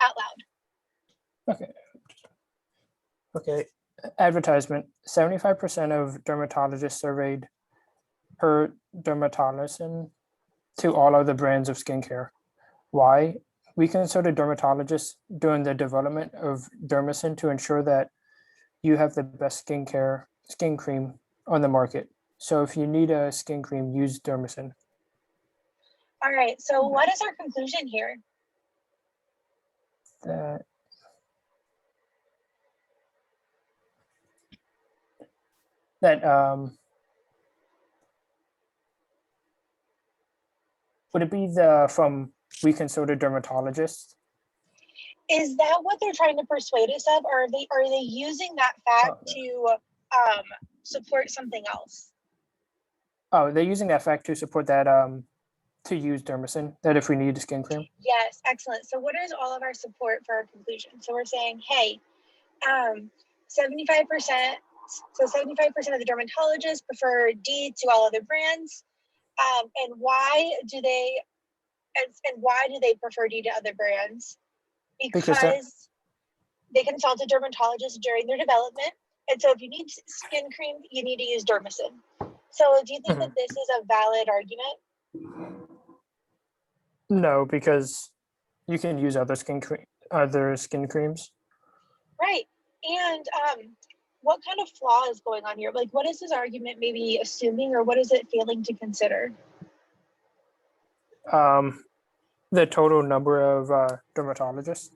out loud. Okay. Okay. Advertisement. 75% of dermatologists surveyed per dermatologist to all other brands of skincare. Why? We consulted dermatologists during the development of Dermacin to ensure that you have the best skin cream on the market. So if you need a skin cream, use Dermacin. All right, so what is our conclusion here? Would it be from we consulted dermatologists? Is that what they're trying to persuade us of, or are they using that fact to support something else? Oh, they're using that fact to support that to use Dermacin, that if we need a skin cream? Yes, excellent. So what is all of our support for our conclusion? So we're saying, hey, 75%, so 75% of the dermatologists prefer D to all other brands. And why do they prefer D to other brands? Because they consulted dermatologists during their development. And so if you need skin cream, you need to use Dermacin. So do you think that this is a valid argument? No, because you can use other skin creams. Right. And what kind of flaw is going on here? Like, what is this argument maybe assuming, or what is it failing to consider? The total number of dermatologists.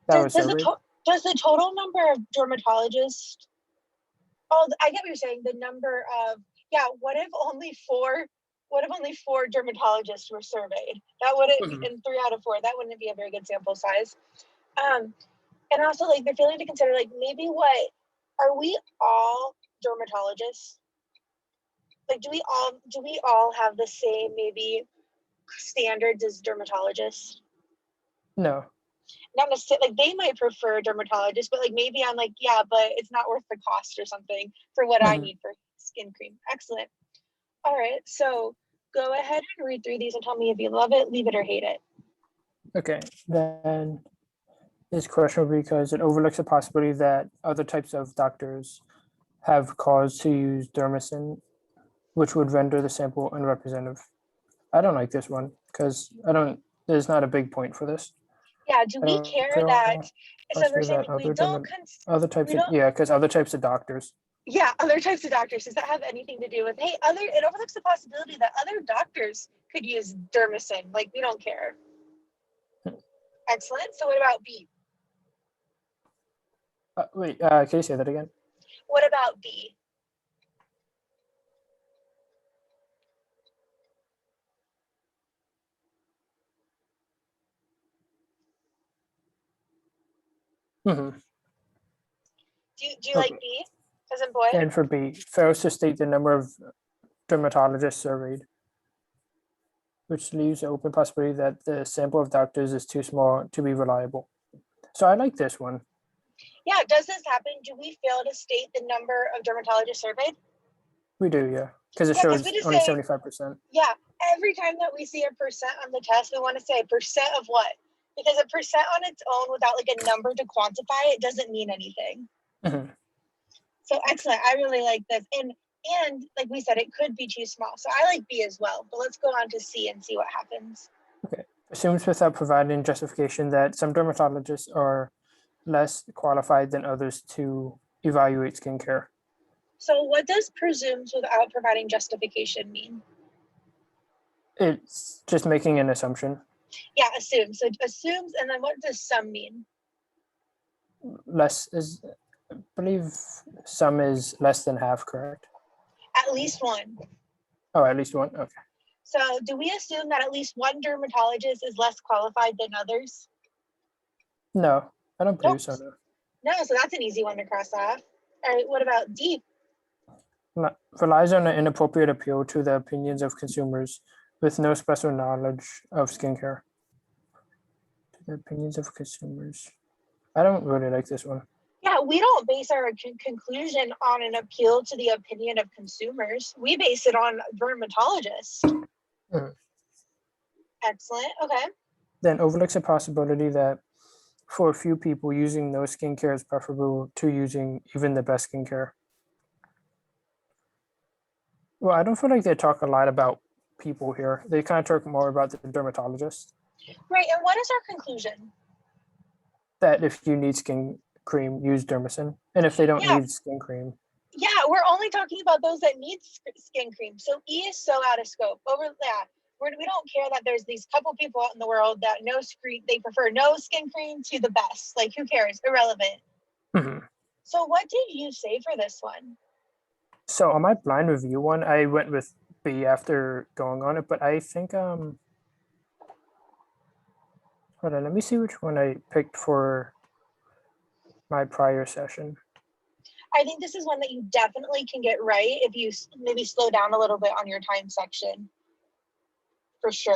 Does the total number of dermatologists? Oh, I get what you're saying. The number of, yeah. What if only four dermatologists were surveyed? That wouldn't, in 3 out of 4, that wouldn't be a very good sample size. And also, like, they're failing to consider, like, maybe are we all dermatologists? Like, do we all have the same maybe standards as dermatologists? No. Not necessarily. Like, they might prefer dermatologists, but like maybe I'm like, yeah, but it's not worth the cost or something for what I need for skin cream. Excellent. All right, so go ahead and read through these and tell me if you love it, leave it, or hate it. Okay, then it's questionable because it overlooks the possibility that other types of doctors have cause to use Dermacin, which would render the sample unrepresentative. I don't like this one because there's not a big point for this. Yeah, do we care that, so we're saying like, we don't, other types of, yeah, because other types of doctors. Yeah, other types of doctors. Does that have anything to do with, hey, it overlooks the possibility that other doctors could use Dermacin? Like, we don't care. Excellent. So what about B? Wait, can you say that again? What about B? Mm-hmm. Do you like B as in boy? And for B, fails to state the number of dermatologists surveyed, which leaves the open possibility that the sample of doctors is too small to be reliable. So I like this one. Yeah, does this happen? Do we fail to state the number of dermatologists surveyed? We do, yeah, because it shows only 75%. Yeah, every time that we see a percent on the test, we want to say percent of what? Because a percent on its own without like a number to quantify it doesn't mean anything. So excellent. I really like this. And like we said, it could be too small. So I like B as well. But let's go on to C and see what happens. Okay. Assumes without providing justification that some dermatologists are less qualified than others to evaluate skincare. So what does presumes without providing justification mean? It's just making an assumption. Yeah, assumes. So assumes, and then what does some mean? Less is, I believe some is less than half, correct? At least one. Oh, at least one? Okay. So do we assume that at least one dermatologist is less qualified than others? No, I don't believe so. No, so that's an easy one to cross off. All right, what about D? Relies on an inappropriate appeal to the opinions of consumers with no special knowledge of skincare. To the opinions of consumers. I don't really like this one. Yeah, we don't base our conclusion on an appeal to the opinion of consumers. We base it on dermatologists. Excellent. Okay. Then overlooks a possibility that for a few people, using no skincare is preferable to using even the best skincare. Well, I don't feel like they talk a lot about people here. They kind of talk more about the dermatologist. Right, and what is our conclusion? That if you need skin cream, use Dermacin. And if they don't need skin cream. Yeah, we're only talking about those that need skin cream. So E is so out of scope. Over that, we don't care that there's these couple people out in the world that they prefer no skin cream to the best. Like, who cares? Irrelevant. Mm-hmm. So what did you say for this one? So on my blind review one, I went with B after going on it, but I think hold on, let me see which one I picked for my prior session. I think this is one that you definitely can get right if you maybe slow down a little bit on your time section. For sure.